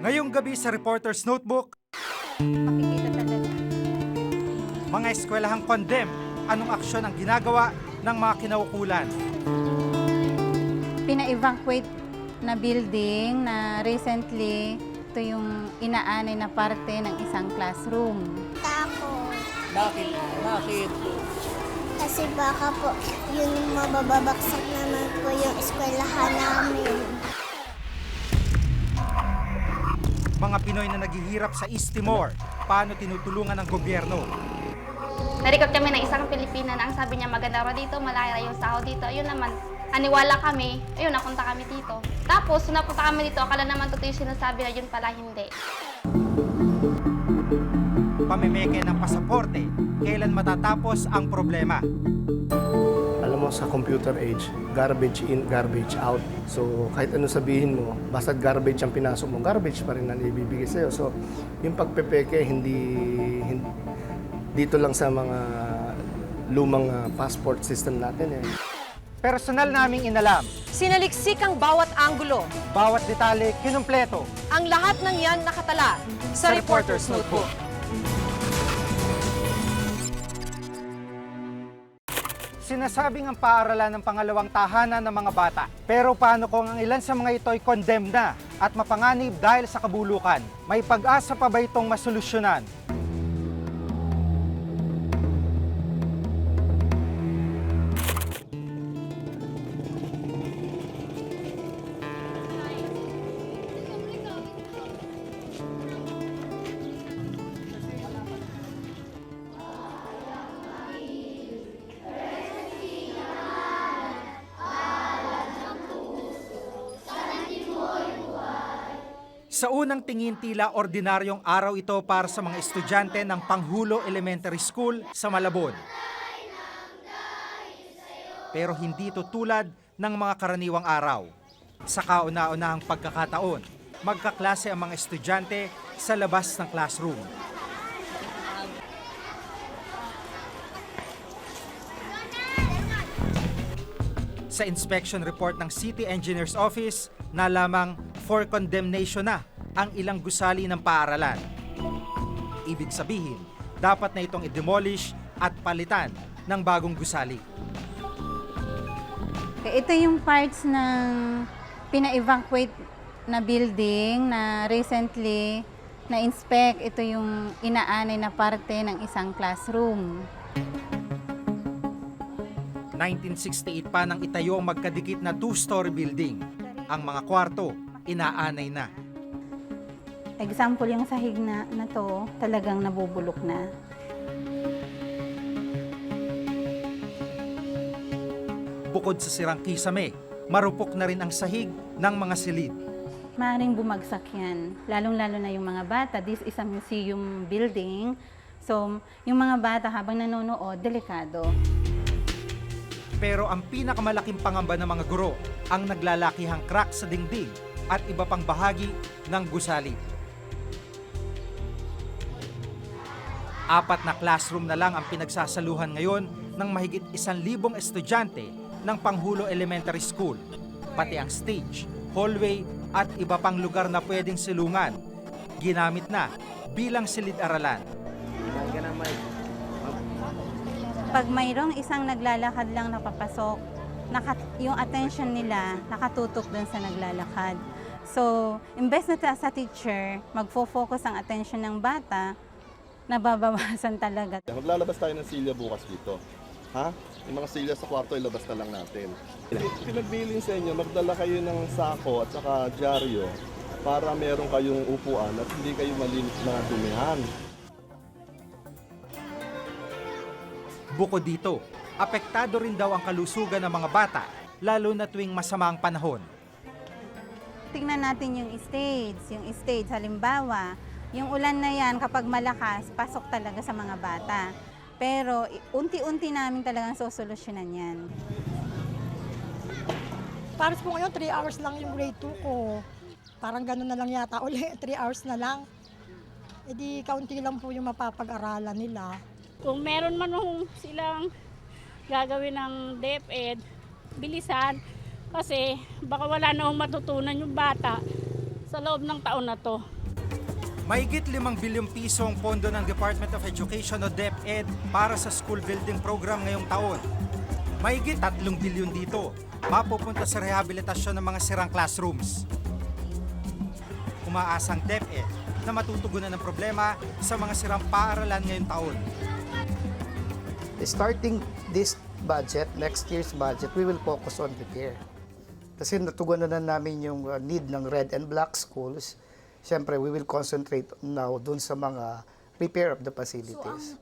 Ngayong gabi sa Reporter's Notebook, Makikita talaga. mga eskwelahang condemn, anong aksyon ang ginagawa ng mga kinaukulan? Pina-evacuate na building na recently ito yung inaanay na parte ng isang classroom. Takot. Bakit? Kasi baka po yun yung mabababaksak naman po yung eskwelahan namin. Mga Pinoy na naghihirap sa East Timor, paano tinutulungan ng gobyerno? Narikot kami ng isang Pilipina na ang sabi niya maganda raw dito, malaki yung sahod dito. Ayun naman, aniwala kami, ayun, napunta kami dito. Tapos, nung napunta kami dito, akala naman totoo yung sinasabi na yun pala hindi. Pamimeke ng pasaporte, kailan matatapos ang problema? Alam mo, sa computer age, garbage in, garbage out. So, kahit ano sabihin mo, basta garbage ang pinasok mo, garbage pa rin ang ibibigay sa'yo. So, yung pagpepeke, hindi dito lang sa mga lumang passport system natin eh. Personal naming inalam, Sinaliksik ang bawat anggulo. bawat detalye kinumpleto. Ang lahat ng yan nakatala sa Reporter's Notebook. Sinasabing ang paaralan ng pangalawang tahanan ng mga bata. Pero paano kung ang ilan sa mga ito ay condemned na at mapanganib dahil sa kabulukan? May pag-asa pa ba itong masolusyonan? Sa unang tingin tila ordinaryong araw ito para sa mga estudyante ng Panghulo Elementary School sa Malabon. Pero hindi ito tulad ng mga karaniwang araw. Sa kauna-unahang pagkakataon, magkaklase ang mga estudyante sa labas ng classroom. Sa inspection report ng City Engineer's Office, nalamang for condemnation na ang ilang gusali ng paaralan. Ibig sabihin, dapat na itong i-demolish at palitan ng bagong gusali. Ito yung parts ng pina-evacuate na building na recently na-inspect. Ito yung inaanay na parte ng isang classroom. 1968 pa nang itayo ang magkadikit na two-story building. Ang mga kwarto, inaanay na. Example, yung sahig na to, talagang nabubulok na. Bukod sa sirang kisame, marupok na rin ang sahig ng mga silid. Maaaring bumagsak yan, lalong-lalo na yung mga bata. This is a museum building. So, yung mga bata habang nanonood, delikado. Pero ang pinakamalaking pangamba ng mga guro, ang naglalakihang crack sa dingding at iba pang bahagi ng gusali. 4 na classroom na lang ang pinagsasaluhan ngayon ng mahigit 1,000 estudyante ng Panghulo Elementary School. Pati ang stage, hallway at iba pang lugar na pwedeng silungan, ginamit na bilang silid-aralan. Pag mayroong isang naglalakad lang na papasok, yung attention nila nakatutok dun sa naglalakad. So, imbes na sa teacher, magfo-focus ang attention ng bata, nababawasan talaga. Maglalabas tayo ng silya bukas dito. Ha? Yung mga silya sa kwarto, ilabas na lang natin. Pinagbilin sa inyo, magdala kayo ng sako at saka dyaryo para meron kayong upuan at hindi kayo malinis na dumihan. Bukod dito, apektado rin daw ang kalusugan ng mga bata, lalo na tuwing masama ang panahon. Tingnan natin yung stage. Yung stage, halimbawa, yung ulan na yan, kapag malakas, pasok talaga sa mga bata. Pero unti-unti namin talagang sosolusyonan yan. Pares po ngayon, 3 hours lang yung grade 2 ko. Parang gano'n na lang yata uli, 3 hours na lang. E di kaunti lang po yung mapapag-aralan nila. Kung meron man silang gagawin ng DepEd, bilisan. Kasi baka wala na matutunan yung bata sa loob ng taon na to. Mahigit 5 bilyong piso ang pondo ng Department of Education o DepEd para sa school building program ngayong taon. Mahigit 3 bilyon dito mapupunta sa rehabilitasyon ng mga sirang classrooms. Umaasang DepEd na matutugunan ng problema sa mga sirang paaralan ngayong taon. Starting this budget, next year's budget, we will focus on repair. Kasi natugunan na namin yung need ng red and black schools. Siyempre, we will concentrate now dun sa mga repair of the facilities.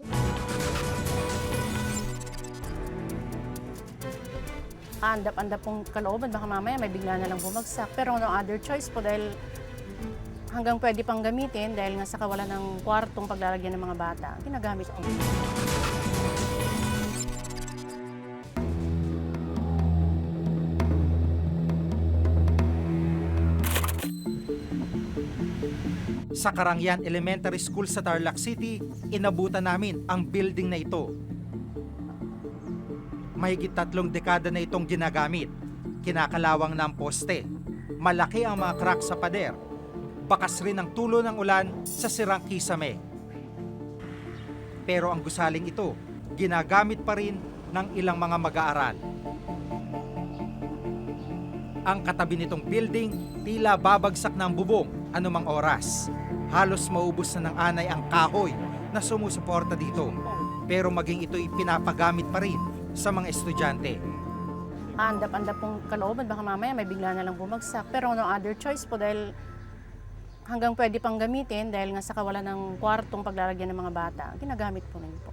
Andap-andap pong kalooban, baka mamaya may bigla na lang bumagsak. Pero no other choice po dahil hanggang pwede pang gamitin dahil nga sa kawalan ng kwartong paglalagyan ng mga bata, ginagamit po. Sa Karangyan Elementary School sa Tarlac City, inabutan namin ang building na ito. Mahigit 3 dekada na itong ginagamit. Kinakalawang na ang poste. Malaki ang mga crack sa pader. Bakas rin ang tulo ng ulan sa sirang kisame. Pero ang gusaling ito, ginagamit pa rin ng ilang mga mag-aaral. Ang katabi nitong building, tila babagsak ng bubong anumang oras. Halos maubos na ng anay ang kahoy na sumusuporta dito. Pero maging ito'y pinapagamit pa rin sa mga estudyante. Andap-andap pong kalooban, baka mamaya may bigla na lang bumagsak. Pero no other choice po dahil hanggang pwede pang gamitin dahil nga sa kawalan ng kwartong paglalagyan ng mga bata, ginagamit po rin po.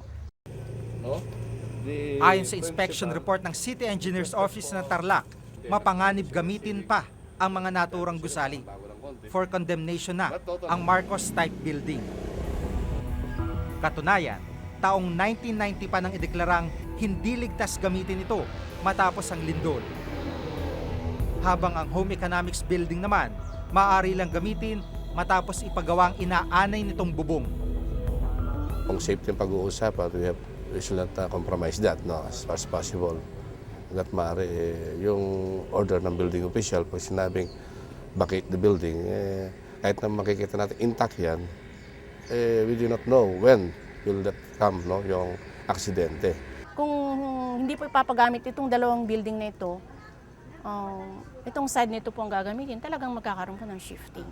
Ayon sa inspection report ng City Engineer's Office ng Tarlac, mapanganib gamitin pa ang mga naturang gusali. For condemnation na ang Marcos type building. Katunayan, taong 1990 pa nang ideklarang hindi ligtas gamitin ito matapos ang lindol. Habang ang home economics building naman, maaari lang gamitin matapos ipagawang inaanay nitong bubong. Kung safety ang pag-uusapan, we should not compromise that, no, as far as possible. That maaari, yung order ng building official, pag sinabing vacate the building, kahit na makikita natin intact yan, we do not know when will that come, no, yung aksidente. Kung hindi po ipapagamit itong dalawang building na ito, itong side nito po ang gagamitin, talagang magkakaroon po ng shifting.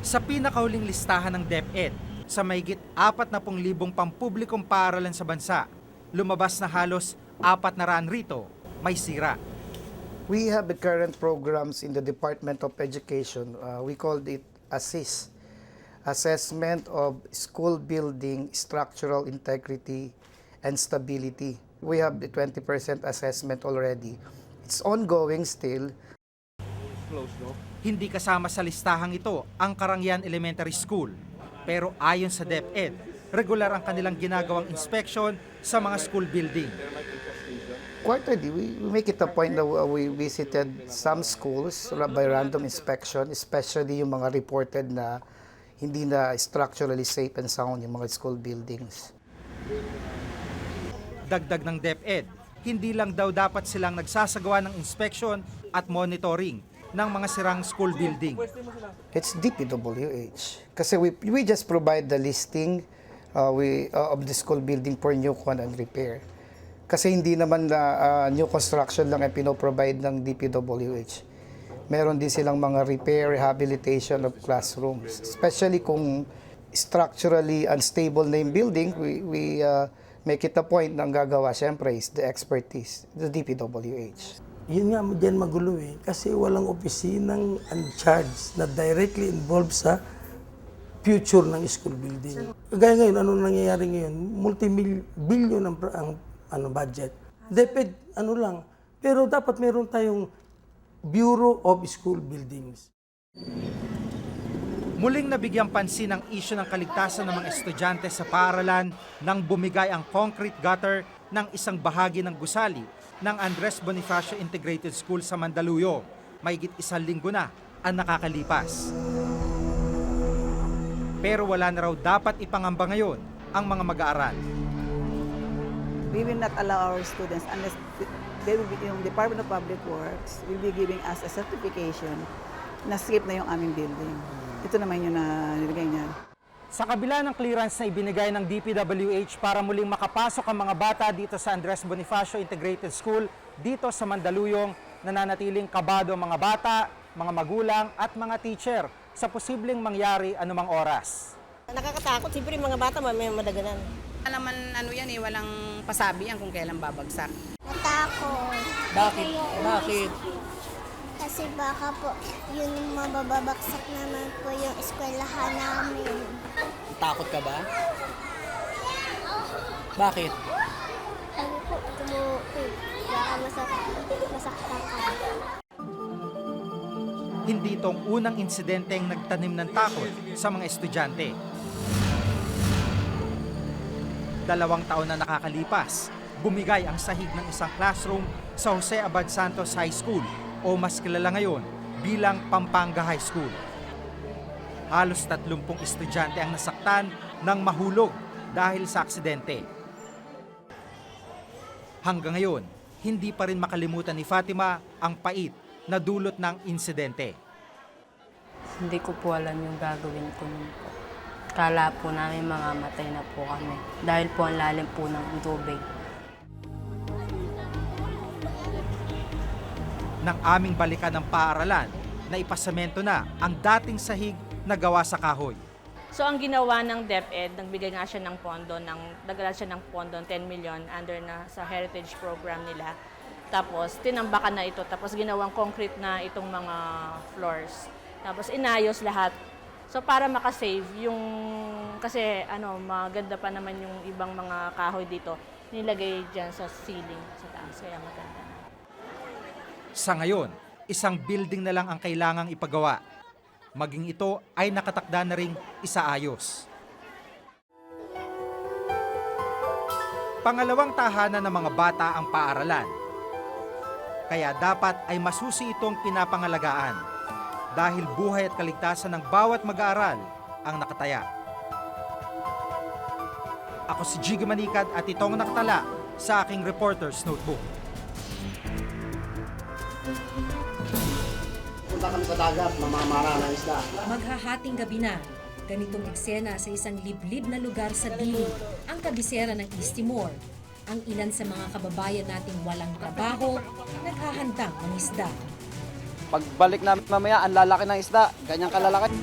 Sa pinakahuling listahan ng DepEd, sa mahigit 40,000 pampublikong paaralan sa bansa, lumabas na halos 400 rito may sira. We have the current programs in the Department of Education. We called it ASSIS, Assessment of School Building Structural Integrity and Stability. We have the 20% assessment already. It's ongoing still. Hindi kasama sa listahang ito ang Karangyan Elementary School. Pero ayon sa DepEd, regular ang kanilang ginagawang inspection sa mga school building. Quarterly, we make it a point that we visited some schools by random inspection, especially yung mga reported na hindi na structurally safe and sound yung mga school buildings. Dagdag ng DepEd, hindi lang daw dapat silang nagsasagawa ng inspection at monitoring ng mga sirang school building. It's DPWH. Kasi we just provide the listing of the school building for new and repair. Kasi hindi naman na new construction lang ay pinoprovide ng DPWH. Meron din silang mga repair, rehabilitation of classrooms. Especially kung structurally unstable na yung building, we make it a point na ang gagawa siyempre is the expertise, the DPWH. Yun nga dyan magulo eh, kasi walang opisinang uncharged na directly involved sa future ng school building. Kagaya ngayon, ano nangyayari ngayon? Multi-billion ang budget. DepEd, lang. Pero dapat meron tayong Bureau of School Buildings. Muling nabigyang pansin ang isyu ng kaligtasan ng mga estudyante sa paaralan nang bumigay ang concrete gutter ng isang bahagi ng gusali ng Andres Bonifacio Integrated School sa Mandaluyong. Mahigit 1 linggo na ang nakakalipas. Pero wala na raw dapat ipangamba ngayon ang mga mag-aaral. We will not allow our students unless they will be, yung Department of Public Works will be giving us a certification na-skip na yung aming building. Ito naman yung nilagay niya. Sa kabila ng clearance na ibinigay ng DPWH para muling makapasok ang mga bata dito sa Andres Bonifacio Integrated School, dito sa Mandaluyong, nananatiling kabado ang mga bata, mga magulang at mga teacher sa posibleng mangyari anumang oras. Nakakatakot, siyempre mga bata may madaganan. Alaman yan walang pasabi yan kung kailan babagsak. Natakot. Bakit? Kasi baka po yun mababagsak naman po yung eskwelahan namin. Takot ka ba? Bakit? Ano po, baka masaktan ka. Hindi itong unang insidenteng nagtanim ng takot sa mga estudyante. 2 taon na nakakalipas, bumigay ang sahig ng isang classroom sa Jose Abad Santos High School o mas kilala ngayon bilang Pampanga High School. Halos 30 estudyante ang nasaktan ng mahulog dahil sa aksidente. Hanggang ngayon, hindi pa rin makalimutan ni Fatima ang pait na dulot ng insidente. Hindi ko po alam yung gagawin ko nun po. Kala po namin mamamatay na po kami dahil po ang lalim po ng tubig. Nang aming balikan ng paaralan na ipasemento na ang dating sahig na gawa sa kahoy. So ang ginawa ng DepEd, nagbigay nga siya ng pondo, nagdala siya ng pondo, 10 million under na sa heritage program nila. Tapos tinambakan na ito, tapos ginawang concrete na itong mga floors. Tapos inayos lahat. So para makasave yung, kasi maganda pa naman yung ibang mga kahoy dito, nilagay dyan sa ceiling, sa taas, kaya maganda. Sa ngayon, isang building na lang ang kailangang ipagawa. Maging ito ay nakatakda na ring isaayos. Pangalawang tahanan ng mga bata ang paaralan. Kaya dapat ay masusi itong pinapangalagaan dahil buhay at kaligtasan ng bawat mag-aaral ang nakataya. Ako si Jiggy Manikad at itong nakatala sa aking Reporter's Notebook. Punta kami sa dagat, mamamara ng isda. Maghahating gabi na. Ganitong eksena sa isang liblib na lugar sa Dili, ang kabisera ng East Timor. Ang ilan sa mga kababayan nating walang trabaho, naghahandang ng isda. Pagbalik namin mamaya, ang lalaki ng isda. Ganyang kalalaki.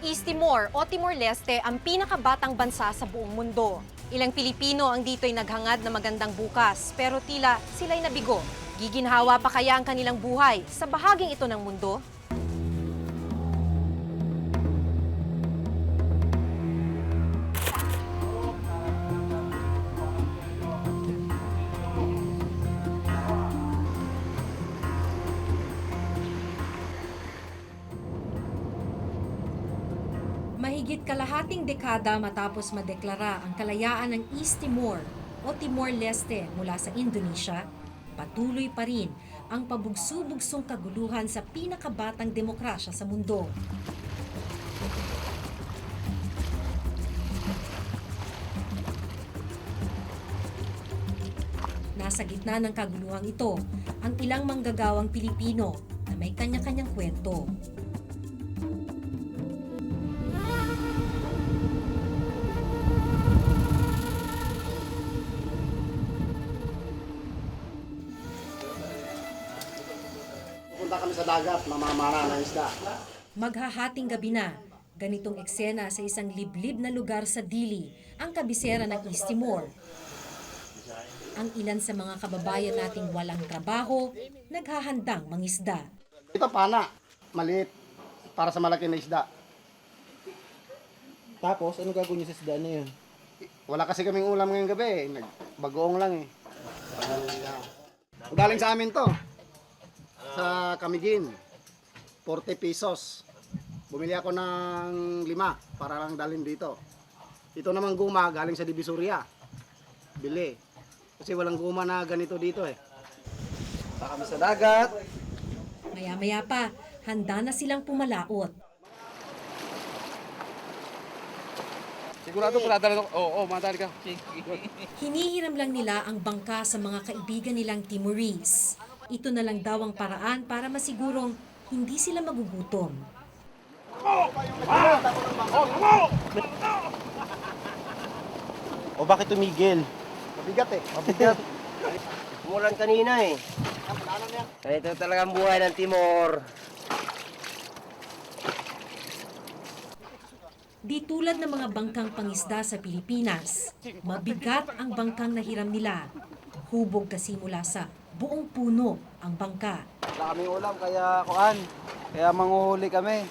East Timor o Timor-Leste ang pinakabatang bansa sa buong mundo. Ilang Pilipino ang dito'y naghangad na magandang bukas, pero tila sila'y nabigo. Giginhawa pa kaya ang kanilang buhay sa bahaging ito ng mundo? Mahigit kalahating dekada matapos madeklara ang kalayaan ng East Timor o Timor-Leste mula sa Indonesia, patuloy pa rin ang pabugso-bugsong kaguluhan sa pinakabatang demokrasya sa mundo. Nasa gitna ng kaguluhang ito ang ilang manggagawang Pilipino na may kanya-kanyang kwento. Punta kami sa dagat, mamamara ng isda. Maghahating gabi na, ganitong eksena sa isang liblib na lugar sa Dili, ang kabisera ng East Timor. Ang ilan sa mga kababayan nating walang trabaho, naghahandang mangisda. Ito pana, maliit, para sa malaki na isda. Tapos, ano gagawin niyo sa isda na yun? Wala kasi kaming ulam ngayong gabi, bagoong lang eh. Galing sa amin to, sa Camiguin, 40 pesos. Bumili ako ng 5 para lang dalhin dito. Ito naman guma, galing sa Divisoria. Bili. Kasi walang guma na ganito dito eh. Punta kami sa dagat. Maya-maya pa, handa na silang pumalaot. Sigurado madali ka. Oo, madali ka. Hinihiram lang nila ang bangka sa mga kaibigan nilang Timorese. Ito na lang daw ang paraan para masigurong hindi sila magugutom. O bakit tumigil? Mabigat eh. Mabigat. Umulan kanina eh. Ganito talagang buhay ng Timor. Di tulad ng mga bangkang pangisda sa Pilipinas, mabigat ang bangkang nahiram nila. Hubog kasi mula sa buong puno ang bangka. Wala kaming ulam kaya manguhuli kami.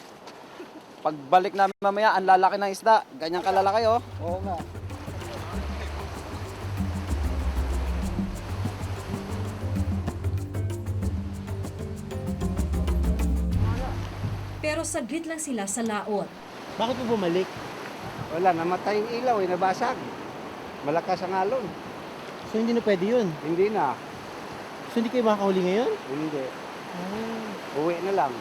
Pagbalik namin mamaya, ang lalaki ng isda. Ganyang kalalaki oh. Oo nga. Pero saglit lang sila sa laot. Bakit mo bumalik? Wala, namatay yung ilaw eh, nabasag. Malakas ang alon. So hindi na pwede yun? Hindi na. So hindi kayo makakahuli ngayon? Hindi. Uwi na lang.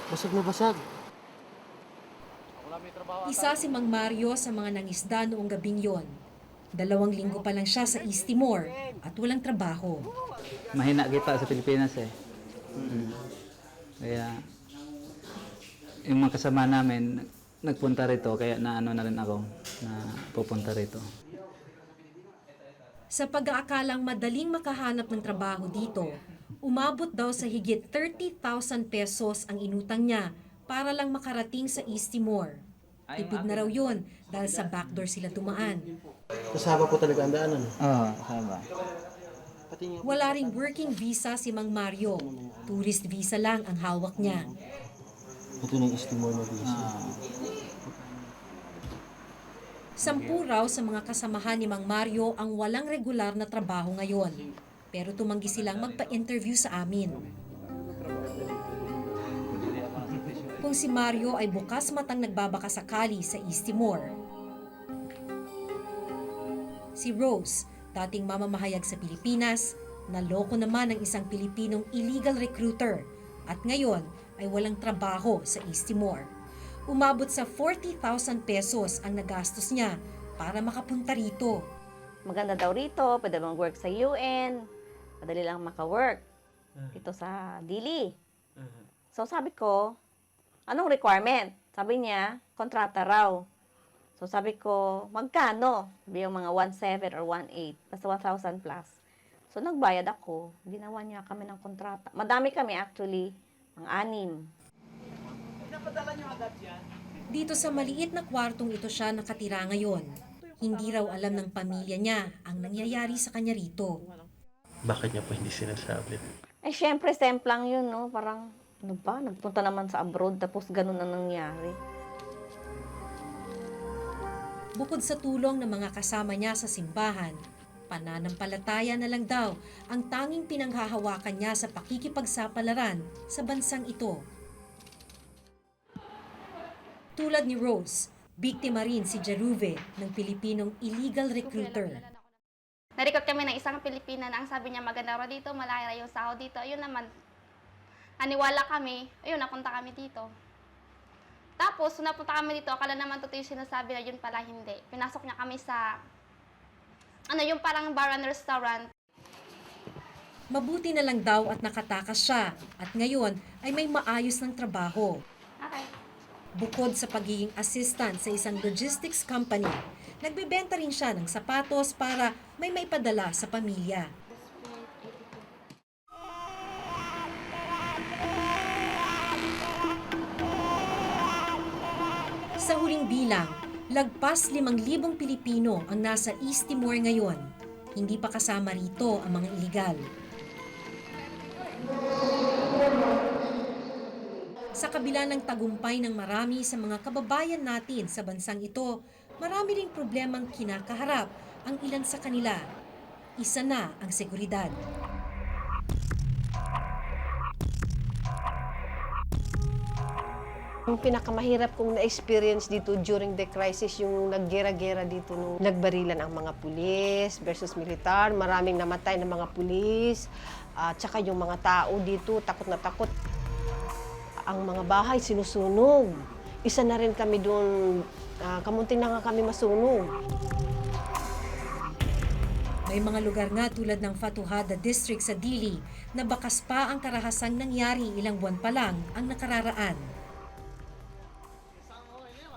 Basag na basag. Isa si Mang Mario sa mga nangisda noong gabing yon. 2 linggo pa lang siya sa East Timor at walang trabaho. Mahina kita sa Pilipinas eh. Kaya yung mga kasama namin nagpunta rito kaya naano na rin ako na pupunta rito. Sa pag-aakalang madaling makahanap ng trabaho dito, umabot daw sa higit 30,000 pesos ang inutang niya para lang makarating sa East Timor. Tipid na raw yun dahil sa backdoor sila dumaan. Kasama po talaga ang daanan? Oo, kasama. Wala ring working visa si Mang Mario. Tourist visa lang ang hawak niya. Ito na yung East Timor na visa. 10 raw sa mga kasamahan ni Mang Mario ang walang regular na trabaho ngayon. Pero tumanggi silang magpa-interview sa amin. Kung si Mario ay bukas matang nagbabakasakali sa East Timor. Si Rose, dating mamamahayag sa Pilipinas, naloko naman ng isang Pilipinong illegal recruiter at ngayon ay walang trabaho sa East Timor. Umabot sa 40,000 pesos ang nagastos niya para makapunta rito. Maganda daw rito, pwede mong work sa UN, madali lang maka-work ito sa Dili. So sabi ko, anong requirement? Sabi niya, kontrata raw. So sabi ko, magkano? Sabi yung mga 1.7 or 1.8, basta 1,000 plus. So nagbayad ako, ginawa niya kami ng kontrata. Madami kami actually, mga 6. Dito sa maliit na kwartong ito siya nakatira ngayon. Hindi raw alam ng pamilya niya ang nangyayari sa kanya rito. Bakit niya po hindi sinasabi? Eh syempre, semplang yun, no? Parang, ano ba, nagpunta naman sa abroad, tapos ganun ang nangyari. Bukod sa tulong ng mga kasama niya sa simbahan, pananampalataya na lang daw ang tanging pinanghahawakan niya sa pakikipagsapalaran sa bansang ito. Tulad ni Rose, biktima rin si Jeruve ng Pilipinong illegal recruiter. Narecord kami ng isang Pilipina na ang sabi niya maganda raw dito, malaki raw yung sahod dito. Ayun naman, aniwala kami, ayun, napunta kami dito. Tapos, napunta kami dito, akala naman totoo yung sinasabi na yun pala hindi. Pinasok niya kami sa, yung parang bar and restaurant. Mabuti na lang daw at nakatakas siya at ngayon ay may maayos ng trabaho. Okay. Bukod sa pagiging assistant sa isang logistics company, nagbebenta rin siya ng sapatos para may maipadala sa pamilya. Sa huling bilang, lagpas 5,000 Pilipino ang nasa East Timor ngayon. Hindi pa kasama rito ang mga iligal. Sa kabila ng tagumpay ng marami sa mga kababayan natin sa bansang ito, marami ring problemang kinakaharap ang ilan sa kanila. Isa na ang seguridad. Yung pinakamahirap kong na-experience dito during the crisis, yung naggera-gera dito nung nagbarilan ang mga pulis versus militar. Maraming namatay ng mga pulis, tsaka yung mga tao dito takot na takot. Ang mga bahay sinusunog. Isa na rin kami doon, kamunting na nga kami masunog. May mga lugar nga tulad ng Fatuhada District sa Dili na bakas pa ang karahasang nangyari ilang buwan pa lang ang nakararaan.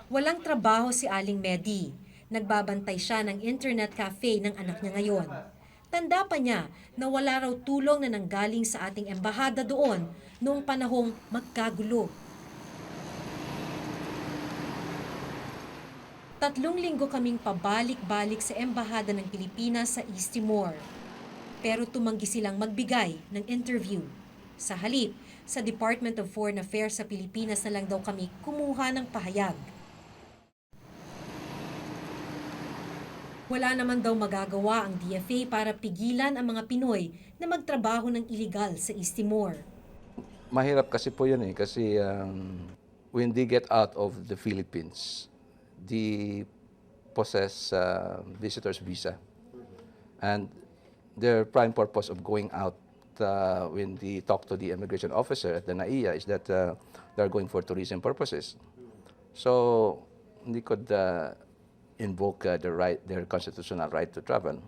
Walang trabaho si Aling Medi. Nagbabantay siya ng internet cafe ng anak niya ngayon. Tanda pa niya na wala raw tulong na nanggaling sa ating embahada doon noong panahong magkagulo. 3 linggo kaming pabalik-balik sa embahada ng Pilipinas sa East Timor. Pero tumanggi silang magbigay ng interview. Sa halip, sa Department of Foreign Affairs sa Pilipinas na lang daw kami kumuha ng pahayag. Wala naman daw magagawa ang DFA para pigilan ang mga Pinoy na magtrabaho ng iligal sa East Timor. Mahirap kasi po yun kasi when they get out of the Philippines, they possess visitor's visa. And their prime purpose of going out when they talk to the immigration officer at the NAIA is that they're going for tourism purposes. So, they could invoke their constitutional right to travel.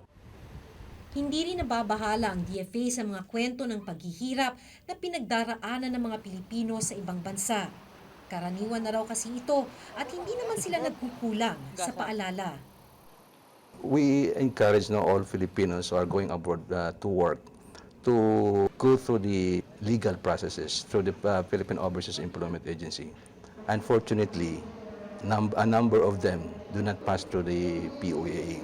Hindi rin nababahala ang DFA sa mga kwento ng paghihirap na pinagdaraanan ng mga Pilipino sa ibang bansa. Karaniwan na raw kasi ito at hindi naman sila nagkukulang sa paalala. We encourage all Filipinos who are going abroad to work to go through the legal processes through the Philippine Overseas Employment Agency. Unfortunately, a number of them do not pass through the POA.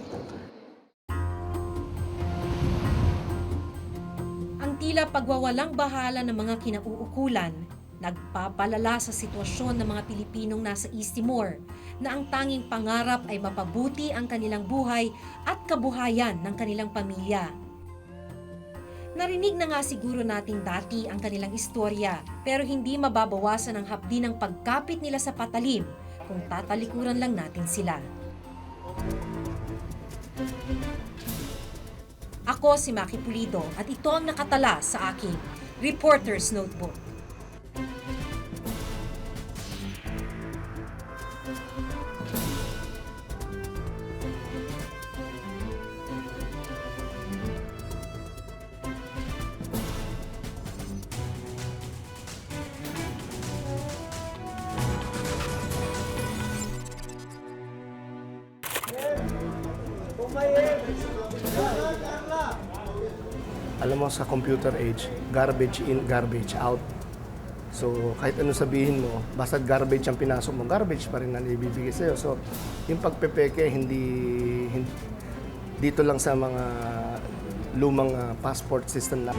Ang tila pagwawalang bahala ng mga kinauukulan, nagpapalala sa sitwasyon ng mga Pilipinong nasa East Timor na ang tanging pangarap ay mapabuti ang kanilang buhay at kabuhayan ng kanilang pamilya. Narinig na nga siguro natin dati ang kanilang istorya pero hindi mababawasan ang hapdi ng pagkapit nila sa patalim kung tatalikuran lang natin sila. Ako si Maki Pulido at ito ang nakatala sa aking Reporter's Notebook. Alam mo, sa computer age, garbage in, garbage out. So, kahit ano sabihin mo, basta garbage ang pinasok mo, garbage pa rin ang ibibigay sa'yo. So, yung pagpepeke, hindi dito lang sa mga lumang passport system lang.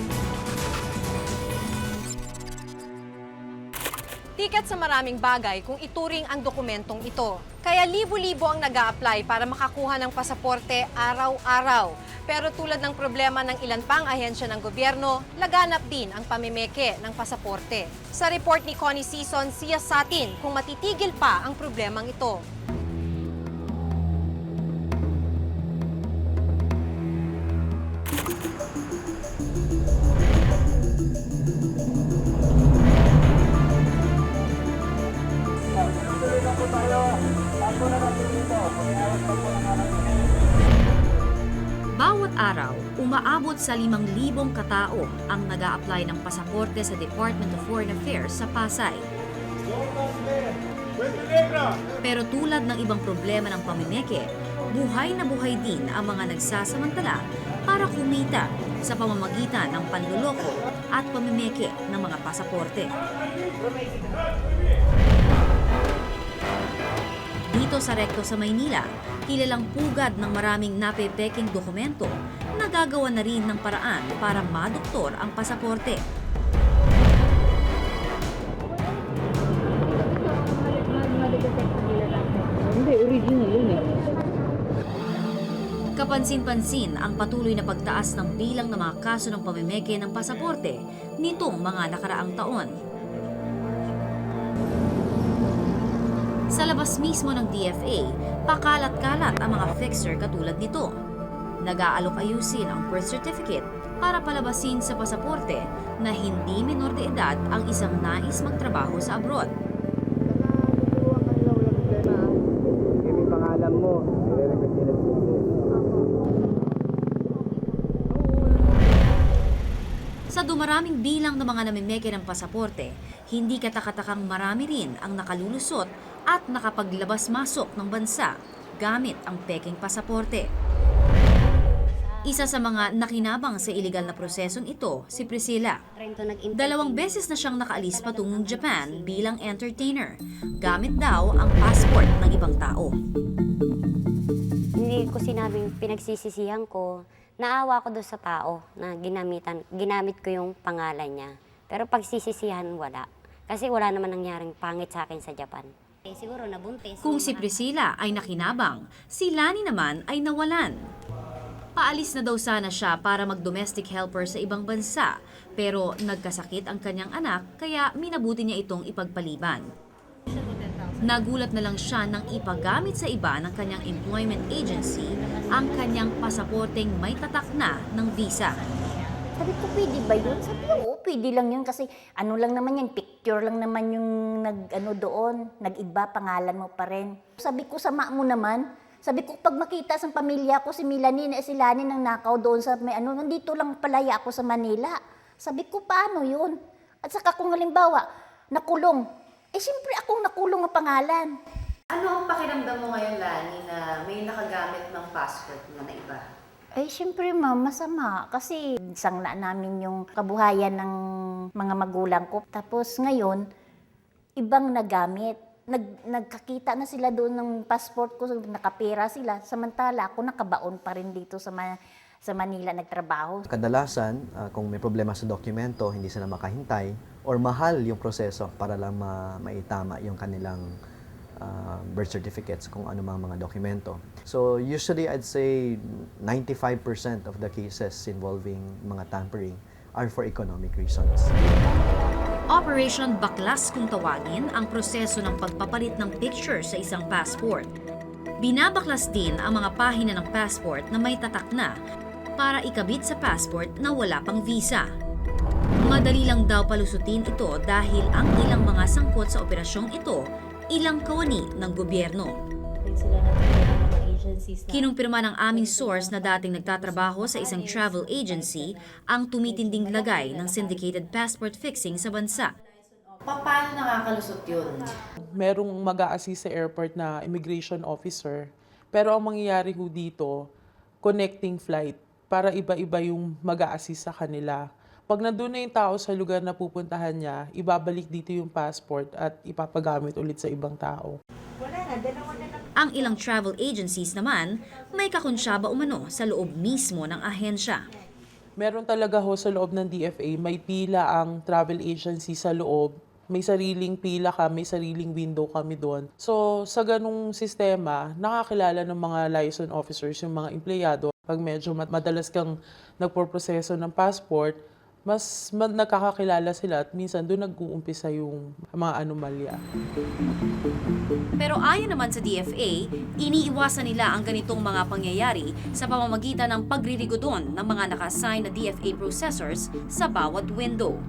Tiket sa maraming bagay kung ituring ang dokumentong ito. Kaya libo-libo ang nag-a-apply para makakuha ng pasaporte araw-araw. Pero tulad ng problema ng ilan pang ahensya ng gobyerno, laganap din ang pamimeke ng pasaporte. Sa report ni Connie Season, siya sa atin kung matitigil pa ang problemang ito. Bawat araw, umaabot sa 5,000 katao ang nag-a-apply ng pasaporte sa Department of Foreign Affairs sa Pasay. Pero tulad ng ibang problema ng pamimeke, buhay na buhay din ang mga nagsasamantala para kumita sa pamamagitan ng panluloko at pamimeke ng mga pasaporte. Dito sa Recto sa Maynila, kilalang pugad ng maraming napepeking dokumento, nagagawa na rin ng paraan para madoktor ang pasaporte. Hindi, original yun eh. Kapansin-pansin ang patuloy na pagtaas ng bilang ng mga kaso ng pamimeke ng pasaporte nitong mga nakaraang taon. Sa labas mismo ng DFA, pakalat-kalat ang mga fixer katulad nito. Nag-aalok ayusin ang birth certificate para palabasin sa pasaporte na hindi menor de edad ang isang nais magtrabaho sa abroad. May pangalan mo, Sa dumaraming bilang ng mga namimeke ng pasaporte, hindi katakatakang marami rin ang nakalulusot at nakapaglabas-masok ng bansa gamit ang peking pasaporte. Isa sa mga nakinabang sa iligal na prosesong ito, si Priscilla. 2 beses na siyang nakaalis patungong Japan bilang entertainer, gamit daw ang passport ng ibang tao. Hindi ko sinabing pinagsisisihan ko. Naawa ko doon sa tao na ginamit ko yung pangalan niya. Pero pagsisisihan, wala. Kasi wala naman nangyaring pangit sa akin sa Japan. Siguro nabuntis. Kung si Priscilla ay nakinabang, si Lani naman ay nawalan. Paalis na daw sana siya para mag-domestic helper sa ibang bansa, pero nagkasakit ang kanyang anak kaya minabuti niya itong ipagpaliban. Nagulat na lang siya nang ipagamit sa iba ng kanyang employment agency ang kanyang pasaporteng may tatak na ng visa. Sabi ko, pwede ba yun? Sabi ko, oo, pwede lang yun kasi ano lang naman yan, picture lang naman yung doon, nag-iba, pangalan mo pa rin. Sabi ko, sama mo naman. Sabi ko, pag makita sa pamilya ko, si Lani nang nakaw doon sa may nandito lang palaya ako sa Manila. Sabi ko, paano yun? At saka kung halimbawa, nakulong, siyempre akong nakulong ang pangalan. Ano ang pakiramdam mo ngayon, Lani, na may nakagamit ng passport na iba? Siyempre ma'am, masama. Kasi sangla namin yung kabuhayan ng mga magulang ko. Tapos ngayon, ibang nagamit. Nagkakita na sila doon ng passport ko, nakapera sila. Samantala, ako nakabaon pa rin dito sa Manila nagtrabaho. Kadalasan, kung may problema sa dokumento, hindi sila makahintay or mahal yung proseso para lang maitama yung kanilang birth certificates kung ano mga dokumento. So usually I'd say 95% of the cases involving mga tampering are for economic reasons. Operation Baklas kung tawagin ang proseso ng pagpapalit ng picture sa isang passport. Binabaklas din ang mga pahina ng passport na may tatak na para ikabit sa passport na wala pang visa. Madali lang daw palusutin ito dahil ang ilang mga sangkot sa operasyong ito ilang kawani ng gobyerno. Kinumpirma ng aming source na dating nagtatrabaho sa isang travel agency ang tumitinding lagay ng syndicated passport fixing sa bansa. Paano nakakalusot yun? Merong mag-a-assist sa airport na immigration officer. Pero ang mangyayari ho dito, connecting flight para iba-iba yung mag-a-assist sa kanila. Pag nandun na yung tao sa lugar na pupuntahan niya, ibabalik dito yung passport at ipapagamit ulit sa ibang tao. Ang ilang travel agencies naman, may kakonsyaba umano sa loob mismo ng ahensya. Meron talaga ho sa loob ng DFA, may pila ang travel agency sa loob. May sariling pila may sariling window kami doon. So sa ganung sistema, nakakilala ng mga liaison officers, yung mga empleyado. Pag medyo madalas kang nagpoproseso ng passport, mas nagkakakilala sila at minsan doon nag-uumpisa yung mga anomalya. Pero ayon naman sa DFA, iniiwasan nila ang ganitong mga pangyayari sa pamamagitan ng pagririgodon ng mga naka-assign na DFA processors sa bawat window.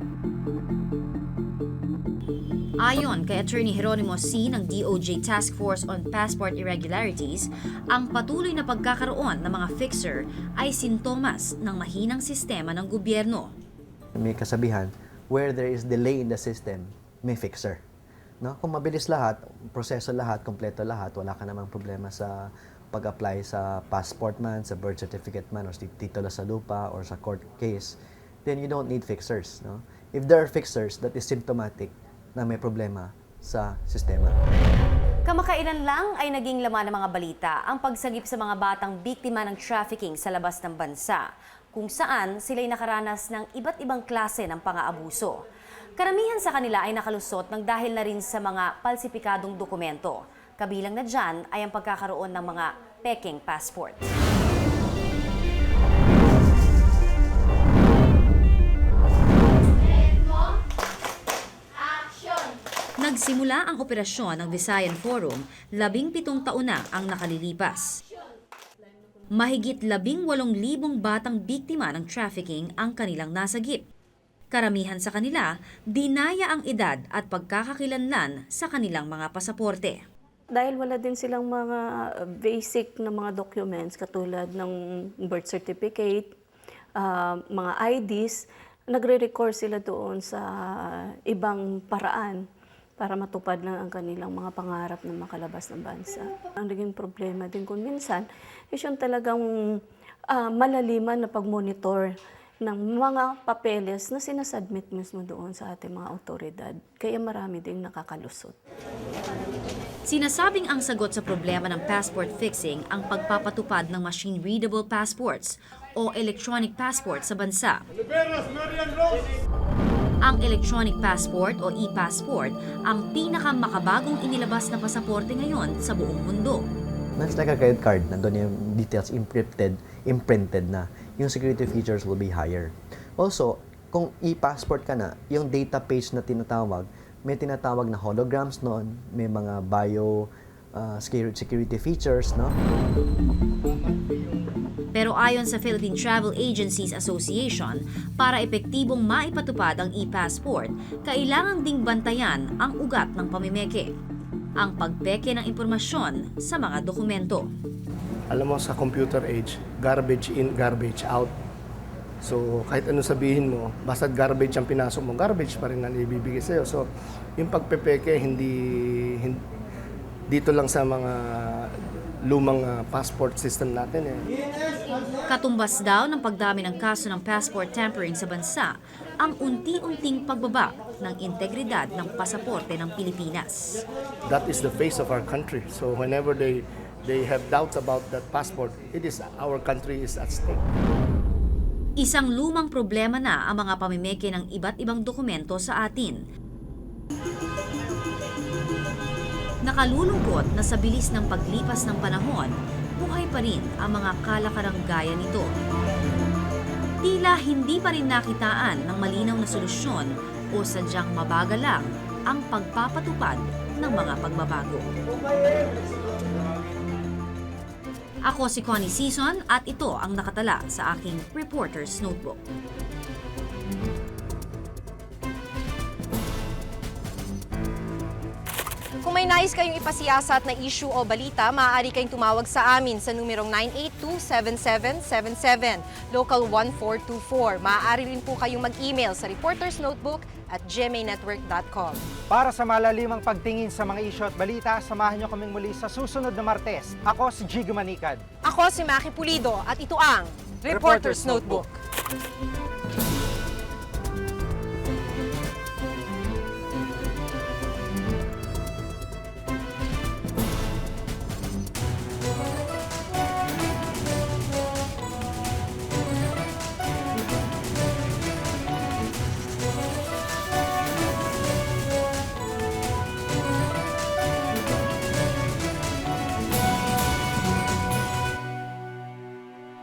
Ayon kay Attorney Jeronimo C. ng DOJ Task Force on Passport Irregularities, ang patuloy na pagkakaroon ng mga fixer ay sintomas ng mahinang sistema ng gobyerno. May kasabihan, where there is delay in the system, may fixer. No? Kung mabilis lahat, proseso lahat, kompleto lahat, wala ka namang problema sa pag-apply sa passport man, sa birth certificate man, or sa titulo sa lupa, or sa court case, then you don't need fixers. No? If there are fixers, that is symptomatic na may problema sa sistema. Kamakailan lang ay naging laman ng mga balita ang pagsagip sa mga batang biktima ng trafficking sa labas ng bansa, kung saan sila'y nakaranas ng iba't ibang klase ng pang-aabuso. Karamihan sa kanila ay nakalusot ng dahil na rin sa mga palsipikadong dokumento. Kabilang na dyan ay ang pagkakaroon ng mga peking passport. Nagsimula ang operasyon ng Visayan Forum, 17 taon na ang nakalilipas. Mahigit 18,000 batang biktima ng trafficking ang kanilang nasagip. Karamihan sa kanila, dinaya ang edad at pagkakakilanlan sa kanilang mga pasaporte. Dahil wala din silang mga basic na mga documents katulad ng birth certificate, mga IDs, nagre-record sila doon sa ibang paraan para matupad lang ang kanilang mga pangarap na makalabas ng bansa. Ang naging problema din kung minsan is yung talagang malaliman na pag-monitor ng mga papeles na sinasubmit mismo doon sa ating mga otoridad. Kaya marami ding nakakalusot. Sinasabing ang sagot sa problema ng passport fixing ang pagpapatupad ng machine-readable passports o electronic passport sa bansa. Ang electronic passport o e-passport ang pinakamakabagong inilabas na pasaporte ngayon sa buong mundo. That's like a credit card. Nandun yung details imprinted na. Yung security features will be higher. Also, kung e-passport ka na, yung data page na tinatawag, may tinatawag na holograms noon, may mga security features, no? Pero ayon sa Philippine Travel Agencies Association, para epektibong maipatupad ang e-passport, kailangang ding bantayan ang ugat ng pamimeke, ang pagpeke ng impormasyon sa mga dokumento. Alam mo, sa computer age, garbage in, garbage out. So, kahit ano sabihin mo, basta garbage ang pinasok mo, garbage pa rin ang ibibigay sa'yo. So, yung pagpepeke, dito lang sa mga lumang passport system natin. Katumbas daw ng pagdami ng kaso ng passport tampering sa bansa, ang unti-unting pagbaba ng integridad ng pasaporte ng Pilipinas. That is the face of our country. So, whenever they have doubts about that passport, it is our country is at stake. Isang lumang problema na ang mga pamimeke ng iba't ibang dokumento sa atin. Nakalulungkot na sa bilis ng paglipas ng panahon, buhay pa rin ang mga kalakarang gaya nito. Tila hindi pa rin nakitaan ng malinaw na solusyon o sadyang mabagal lang ang pagpapatupad ng mga pagbabago. Ako si Connie Sison at ito ang nakatala sa aking Reporter's Notebook. Kung may nais kayong ipasiyasat na issue o balita, maaari kayong tumawag sa amin sa numerong 982-7777, local 1424. Maaari rin po kayong mag-email sa reportersnotebook@gmanetwork.com. Para sa malalimang pagtingin sa mga isyu at balita, samahan niyo kaming muli sa susunod na Martes. Ako si Jigo Manikad. Ako si Maki Pulido at ito ang Reporter's Notebook.